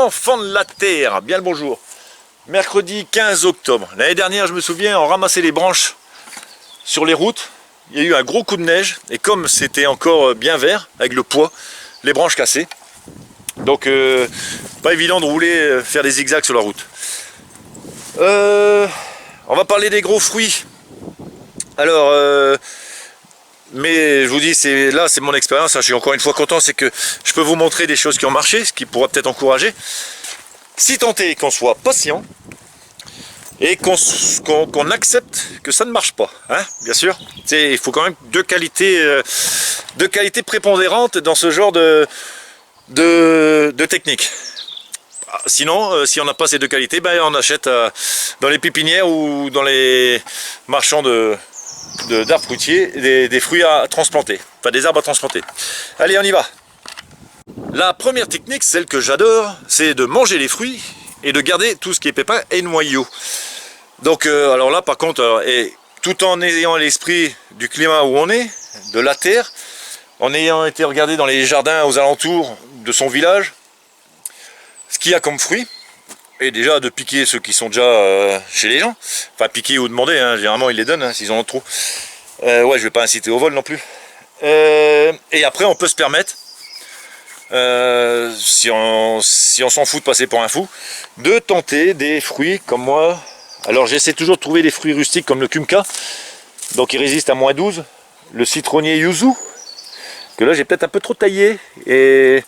enfants de la terre, bien le bonjour. Mercredi 15 octobre. L'année dernière, je me souviens, on ramassait les branches sur les routes. Il y a eu un gros coup de neige et comme c'était encore bien vert, avec le poids, les branches cassées. Donc, pas évident de rouler, faire des zigzags sur la route. On va parler des gros fruits. Alors, mais je vous dis, là c'est mon expérience, je suis encore une fois content, c'est que je peux vous montrer des choses qui ont marché, ce qui pourra peut-être encourager. Si tant est qu'on soit patient et qu'on accepte que ça ne marche pas, hein, bien sûr. Il faut quand même deux qualités prépondérantes dans ce genre de technique. Sinon, si on n'a pas ces deux qualités, ben, on achète dans les pépinières ou dans les marchands d'arbres fruitiers des fruits à transplanter, enfin des arbres à transplanter. Allez, on y va. La première technique, celle que j'adore, c'est de manger les fruits et de garder tout ce qui est pépins et noyaux. Donc, alors là, par contre, et tout en ayant à l'esprit du climat où on est, de la terre, en ayant été regardé dans les jardins aux alentours de son village, ce qu'il y a comme fruits, et déjà de piquer ceux qui sont déjà chez les gens, enfin piquer ou demander, hein, généralement ils les donnent hein, s'ils en ont trop. Ouais, je vais pas inciter au vol non plus. Et après on peut se permettre, si on s'en fout de passer pour un fou, de tenter des fruits comme moi. Alors j'essaie toujours de trouver des fruits rustiques comme le kumka, donc il résiste à -12, le citronnier yuzu, que là j'ai peut-être un peu trop taillé, et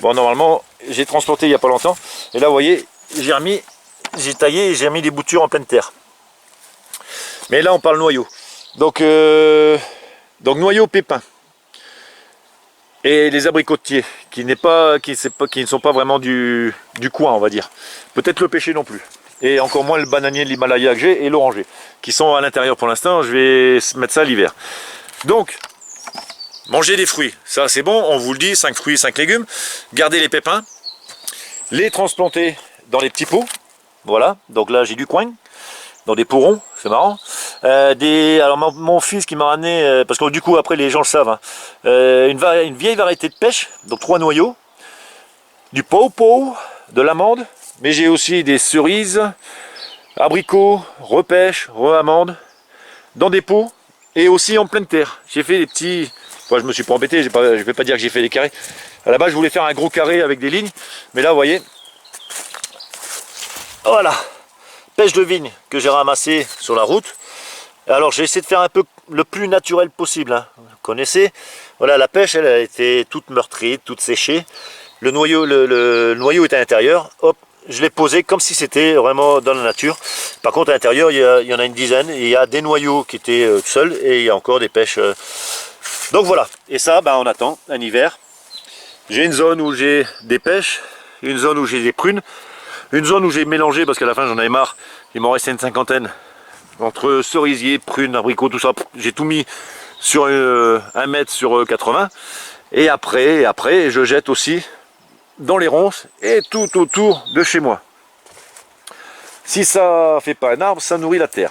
bon normalement j'ai transplanté il n'y a pas longtemps, et là vous voyez, j'ai taillé et j'ai mis des boutures en pleine terre. Mais là on parle noyau. Donc noyau pépin. Et les abricotiers, qui ne sont pas vraiment du coin, on va dire. Peut-être le pêcher non plus. Et encore moins le bananier de l'Himalaya que j'ai et l'oranger, qui sont à l'intérieur pour l'instant. Je vais mettre ça l'hiver. Donc, manger des fruits, ça c'est bon, on vous le dit, 5 fruits, 5 légumes. Gardez les pépins, les transplanter dans les petits pots. Voilà, donc là j'ai du coin, dans des pots ronds, c'est marrant. Alors mon fils qui m'a ramené, parce que du coup après les gens le savent, hein, une vieille variété de pêche, donc 3 noyaux, du pau-pau, de l'amande, mais j'ai aussi des cerises, abricots, repêche, re-amande, dans des pots, et aussi en pleine terre. J'ai fait des petits... Enfin, je me suis pas embêté, je vais pas dire que j'ai fait des carrés. À la base, je voulais faire un gros carré avec des lignes, mais là, vous voyez, voilà, pêche de vigne que j'ai ramassé sur la route. Alors, j'ai essayé de faire un peu le plus naturel possible. Hein. Vous connaissez, voilà, la pêche, elle a été toute meurtrie, toute séchée. Le noyau est à l'intérieur. Hop, je l'ai posé comme si c'était vraiment dans la nature. Par contre, à l'intérieur, il y en a une dizaine. Et il y a des noyaux qui étaient seuls et il y a encore des pêches. Donc voilà, et ça, ben, on attend un hiver. J'ai une zone où j'ai des pêches, une zone où j'ai des prunes, une zone où j'ai mélangé, parce qu'à la fin j'en avais marre, il m'en restait une cinquantaine, entre cerisier, prunes, abricots, tout ça, j'ai tout mis sur 1 mètre sur 80, et après, je jette aussi dans les ronces et tout autour de chez moi. Si ça fait pas un arbre, ça nourrit la terre.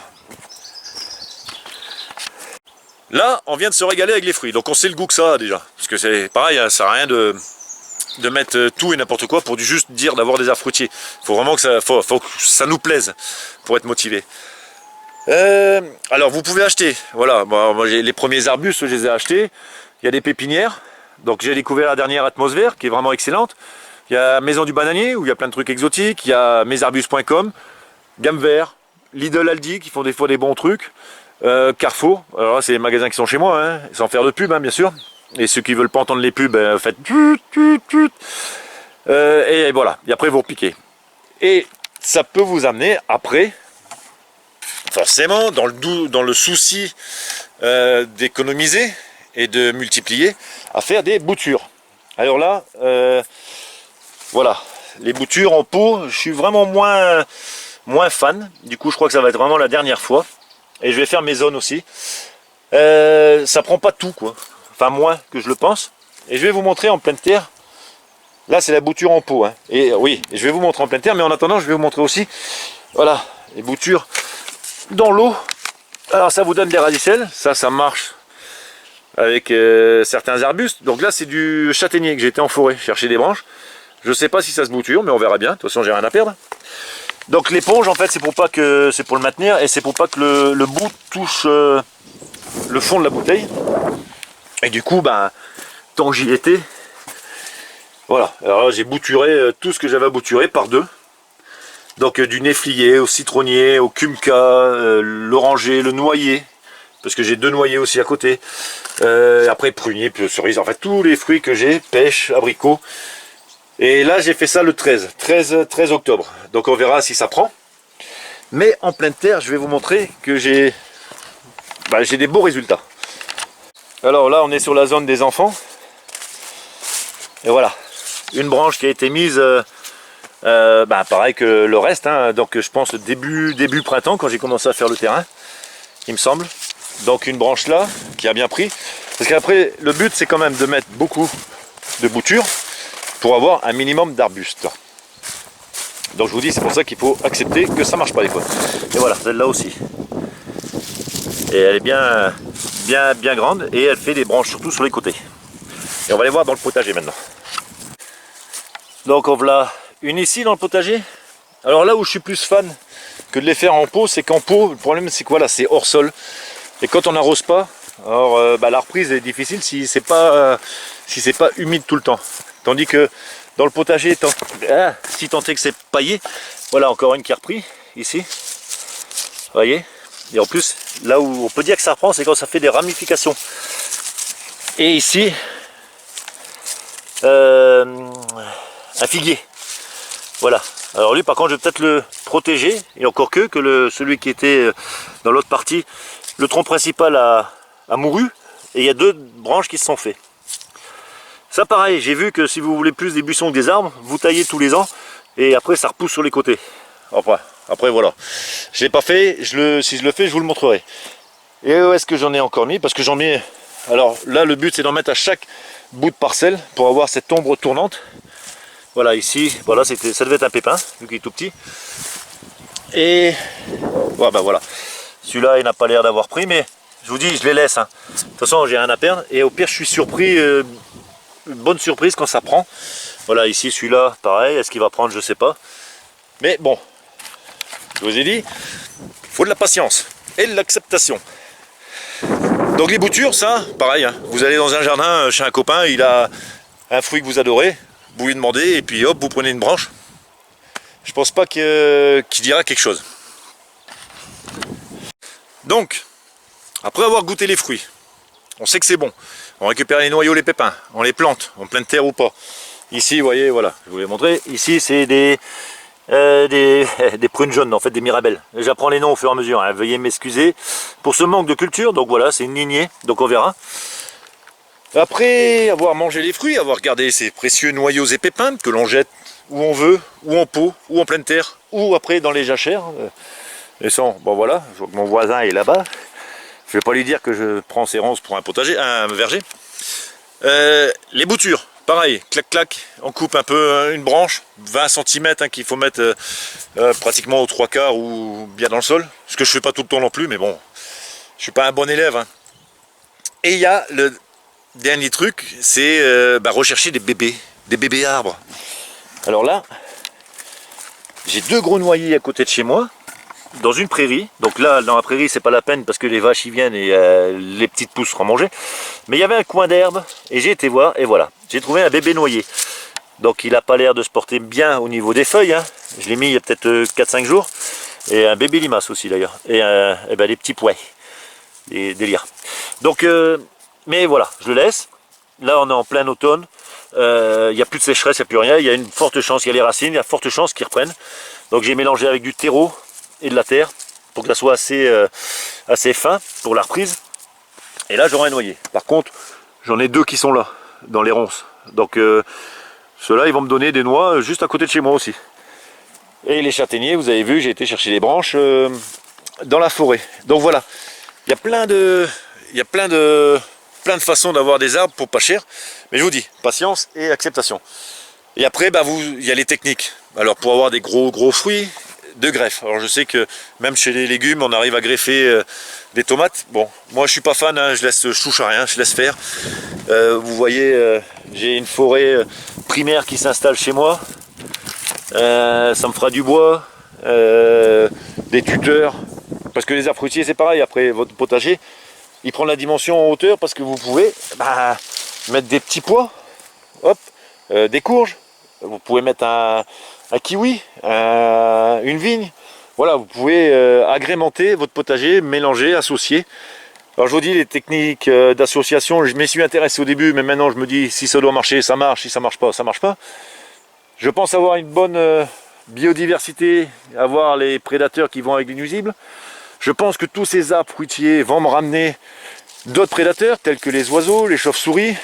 Là, on vient de se régaler avec les fruits, donc on sait le goût que ça a déjà. Parce que c'est pareil, ça sert à rien de mettre tout et n'importe quoi pour juste dire d'avoir des arbres fruitiers. Il faut vraiment que ça nous plaise pour être motivé. Alors vous pouvez acheter, voilà, moi j'ai les premiers arbustes, je les ai achetés. Il y a des pépinières, donc j'ai découvert la dernière Atmosphère qui est vraiment excellente. Il y a Maison du Bananier où il y a plein de trucs exotiques. Il y a mesarbustes.com, Gamme Vert, Lidl, Aldi qui font des fois des bons trucs. Carrefour, alors là c'est les magasins qui sont chez moi, hein, sans faire de pub hein, bien sûr. Et ceux qui veulent pas entendre les pubs, faites et voilà, et après vous repiquez. Et ça peut vous amener après, forcément, dans le souci d'économiser et de multiplier, à faire des boutures. Alors là, voilà, les boutures en pot, je suis vraiment moins fan. Du coup, je crois que ça va être vraiment la dernière fois. Et je vais faire mes zones aussi. Ça prend pas tout, quoi. Enfin, moins que je le pense. Et je vais vous montrer en pleine terre. Là, c'est la bouture en pot. Hein. Et oui, je vais vous montrer en pleine terre. Mais en attendant, je vais vous montrer aussi, voilà, les boutures dans l'eau. Alors, ça vous donne des radicelles. Ça marche avec certains arbustes. Donc là, c'est du châtaignier que j'ai été en forêt chercher des branches. Je sais pas si ça se bouture, mais on verra bien. De toute façon, j'ai rien à perdre. Donc l'éponge, en fait, c'est pour le maintenir et c'est pour pas que le bout touche le fond de la bouteille. Et du coup, ben, tant j'y étais, voilà. Alors j'ai bouturé tout ce que j'avais à bouturer par deux. Donc du néflier au citronnier, au kumka, l'oranger, le noyer, parce que j'ai deux noyers aussi à côté. Après prunier, puis cerise, en fait tous les fruits que j'ai, pêche, abricot. Et là j'ai fait ça le 13 octobre. Donc on verra si ça prend. Mais en pleine terre, je vais vous montrer que j'ai des beaux résultats. Alors là on est sur la zone des enfants. Et voilà, une branche qui a été mise... pareil que le reste, hein. Donc je pense début printemps quand j'ai commencé à faire le terrain, il me semble. Donc une branche là qui a bien pris, parce qu'après le but c'est quand même de mettre beaucoup de boutures pour avoir un minimum d'arbustes. Donc je vous dis, c'est pour ça qu'il faut accepter que ça marche pas des fois. Et voilà, celle-là aussi. Et elle est bien grande et elle fait des branches surtout sur les côtés. Et on va les voir dans le potager maintenant. Donc on voilà une ici dans le potager. Alors là où je suis plus fan que de les faire en pot, c'est qu'en pot, le problème c'est que voilà, c'est hors sol. Et quand on n'arrose pas, alors la reprise est difficile si c'est pas humide tout le temps. Tandis que dans le potager, si tant est que c'est paillé, voilà encore une qui a repris ici. Vous voyez. Et en plus, là où on peut dire que ça reprend, c'est quand ça fait des ramifications. Et ici, un figuier. Voilà. Alors lui par contre je vais peut-être le protéger, et encore que celui qui était dans l'autre partie, le tronc principal a mouru, et il y a deux branches qui se sont fait. Ça pareil, j'ai vu que si vous voulez plus des buissons que des arbres, vous taillez tous les ans, et après ça repousse sur les côtés. Après voilà. Je l'ai pas fait, si je le fais je vous le montrerai. Et où est-ce que j'en ai encore mis? Parce que j'en mets... Alors là le but c'est d'en mettre à chaque bout de parcelle pour avoir cette ombre tournante. Voilà, ici, voilà, ça devait être un pépin, vu qu'il est tout petit. Et voilà. Celui-là, il n'a pas l'air d'avoir pris, mais je vous dis, je les laisse. Hein. De toute façon, j'ai rien à perdre. Et au pire, je suis surpris, une bonne surprise quand ça prend. Voilà, ici, celui-là, pareil. Est-ce qu'il va prendre? Je sais pas. Mais bon, je vous ai dit, il faut de la patience et de l'acceptation. Donc les boutures, ça, pareil. Hein. Vous allez dans un jardin chez un copain, il a un fruit que vous adorez. Vous lui demandez et puis hop, vous prenez une branche. Je pense pas qu'il dira quelque chose. Donc, après avoir goûté les fruits, on sait que c'est bon. On récupère les noyaux, les pépins, on les plante, en pleine terre ou pas. Ici, vous voyez, voilà, je vous l'ai montré. Ici, c'est des prunes jaunes, en fait, des mirabelles. J'apprends les noms au fur et à mesure. Hein. Veuillez m'excuser pour ce manque de culture. Donc voilà, c'est une lignée, donc on verra. Après avoir mangé les fruits, avoir gardé ces précieux noyaux et pépins que l'on jette où on veut, ou en pot, ou en pleine terre, ou après dans les jachères. Et ça, bon voilà, je vois que mon voisin est là-bas. Je vais pas lui dire que je prends ses ronces pour un potager, un verger. Les boutures, pareil, clac clac, on coupe un peu une branche, 20 cm hein, qu'il faut mettre pratiquement aux 3/4 ou bien dans le sol. Ce que je fais pas tout le temps non plus, mais bon, je suis pas un bon élève. Hein. Et il y a le dernier truc, c'est rechercher des bébés arbres. Alors là, j'ai deux gros noyers à côté de chez moi, dans une prairie. Donc là, dans la prairie, c'est pas la peine parce que les vaches y viennent et les petites pousses seront mangées. Mais il y avait un coin d'herbe et j'ai été voir et voilà, j'ai trouvé un bébé noyer. Donc il n'a pas l'air de se porter bien au niveau des feuilles. Hein. Je l'ai mis il y a peut-être 4-5 jours. Et un bébé limace aussi d'ailleurs. Et des petits pois, des lyres. Donc... mais voilà, je le laisse. Là, on est en plein automne. Il n'y a plus de sécheresse, il n'y a plus rien. Il y a une forte chance, il y a les racines, il y a forte chance qu'ils reprennent. Donc j'ai mélangé avec du terreau et de la terre pour que ça soit assez fin pour la reprise. Et là, j'aurai un noyer. Par contre, j'en ai deux qui sont là, dans les ronces. Donc ceux-là, ils vont me donner des noix juste à côté de chez moi aussi. Et les châtaigniers, vous avez vu, j'ai été chercher les branches dans la forêt. Donc voilà, il y a plein de façons d'avoir des arbres pour pas cher, mais je vous dis, patience et acceptation. Et après, il y a les techniques. Alors pour avoir des gros fruits, de greffe. Alors je sais que même chez les légumes, on arrive à greffer des tomates. Bon, moi je suis pas fan, hein, je touche à rien, je laisse faire. Vous voyez, j'ai une forêt primaire qui s'installe chez moi. Ça me fera du bois, des tuteurs. Parce que les arbres fruitiers, c'est pareil. Après, votre potager, il prend la dimension en hauteur parce que vous pouvez mettre des petits pois, hop, des courges. Vous pouvez mettre un kiwi, une vigne. Voilà, vous pouvez agrémenter votre potager, mélanger, associer. Alors je vous dis, les techniques d'association, je m'y suis intéressé au début, mais maintenant je me dis, si ça doit marcher, ça marche, si ça marche pas, ça marche pas. Je pense avoir une bonne biodiversité, avoir les prédateurs qui vont avec les nuisibles. Je pense que tous ces arbres fruitiers vont me ramener d'autres prédateurs, tels que les oiseaux, les chauves-souris.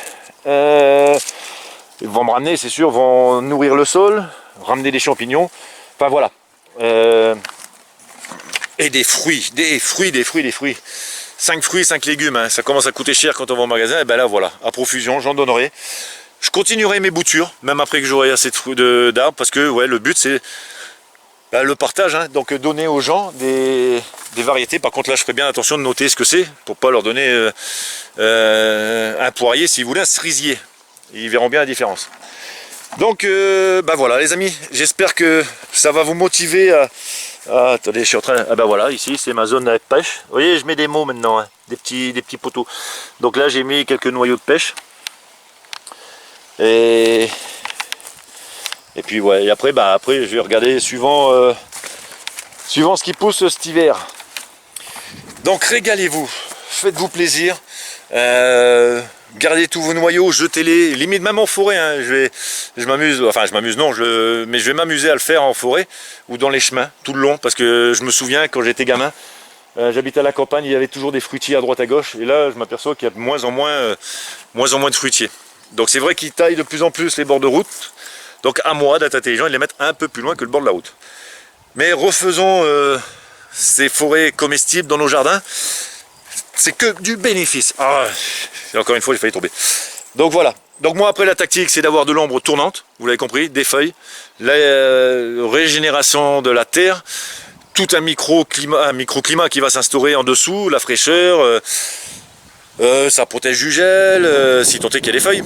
Ils vont me ramener, c'est sûr, vont nourrir le sol, ramener des champignons. Enfin voilà. Et des fruits. 5 fruits, 5 légumes, hein. Ça commence à coûter cher quand on va au magasin, et ben là voilà, à profusion, j'en donnerai. Je continuerai mes boutures, même après que j'aurai assez d'arbres, parce que ouais, le but c'est le partage, hein. Donc donner aux gens des variétés. Par contre là je ferai bien attention de noter ce que c'est, pour pas leur donner un poirier, si vous voulez un cerisier. Ils verront bien la différence. Donc voilà les amis, j'espère que ça va vous motiver à... attendez, je suis en train... Ah ben voilà, ici c'est ma zone de pêche. Vous voyez, je mets des mots maintenant, hein, des petits poteaux. Donc là j'ai mis quelques noyaux de pêche. Et puis ouais, et après je vais regarder suivant ce qui pousse cet hiver. Donc régalez-vous, faites-vous plaisir. Gardez tous vos noyaux, jetez-les, limite même en forêt, hein. Je m'amuse, mais je vais m'amuser à le faire en forêt ou dans les chemins tout le long, parce que je me souviens quand j'étais gamin, j'habitais à la campagne, il y avait toujours des fruitiers à droite à gauche, et là je m'aperçois qu'il y a de moins en moins de fruitiers. Donc c'est vrai qu'ils taillent de plus en plus les bords de route, donc à moi d'être intelligent et de les mettre un peu plus loin que le bord de la route. Mais refaisons ces forêts comestibles dans nos jardins. C'est que du bénéfice. Et encore une fois, j'ai failli tomber. Donc voilà. Donc moi, après, la tactique, c'est d'avoir de l'ombre tournante. Vous l'avez compris, des feuilles. La régénération de la terre. Tout un microclimat qui va s'instaurer en dessous. La fraîcheur. Ça protège du gel, si tant est qu'il y a des feuilles.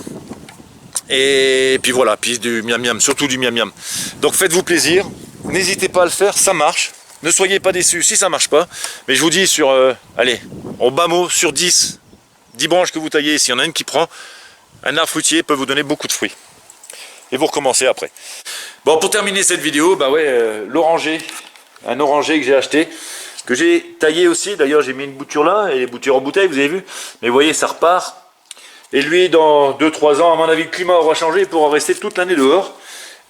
Et puis voilà. Puis du miam miam. Surtout du miam miam. Donc faites-vous plaisir. N'hésitez pas à le faire. Ça marche. Ne soyez pas déçus si ça marche pas. Mais je vous dis sur, allez, en bas mot, sur 10 branches que vous taillez, s'il y en a une qui prend, un arbre fruitier peut vous donner beaucoup de fruits. Et vous recommencez après. Bon, pour terminer cette vidéo, l'oranger, un oranger que j'ai acheté, que j'ai taillé aussi. D'ailleurs, j'ai mis une bouture là, et les boutures en bouteille, vous avez vu. Mais vous voyez, ça repart. Et lui, dans 2-3 ans, à mon avis, le climat aura changé, il pourra rester toute l'année dehors.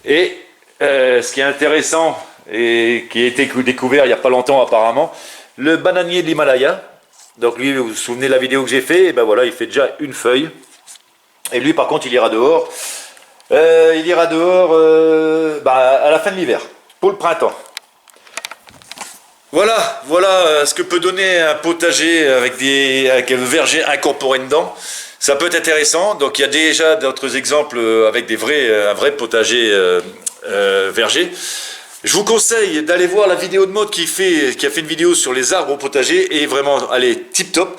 Et ce qui est intéressant, et qui a été découvert il n'y a pas longtemps apparemment, le bananier de l'Himalaya. Donc lui, vous vous souvenez de la vidéo que j'ai fait, et ben voilà, il fait déjà une feuille. Et lui par contre il ira dehors. À la fin de l'hiver, pour le printemps. Voilà ce que peut donner un potager avec un verger incorporé dedans. Ça peut être intéressant. Donc il y a déjà d'autres exemples avec un vrai potager verger. Je vous conseille d'aller voir la vidéo de Maud qui a fait une vidéo sur les arbres au potager, et vraiment, elle est tip top.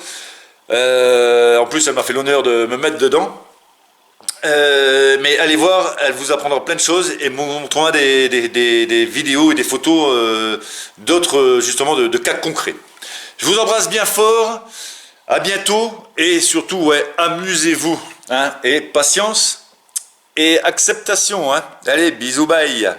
En plus, elle m'a fait l'honneur de me mettre dedans. Mais allez voir, elle vous apprendra plein de choses et vous montrera des vidéos et des photos d'autres, justement, de cas concrets. Je vous embrasse bien fort, à bientôt, et surtout, ouais, amusez-vous, hein, et patience et acceptation, hein. Allez, bisous, bye.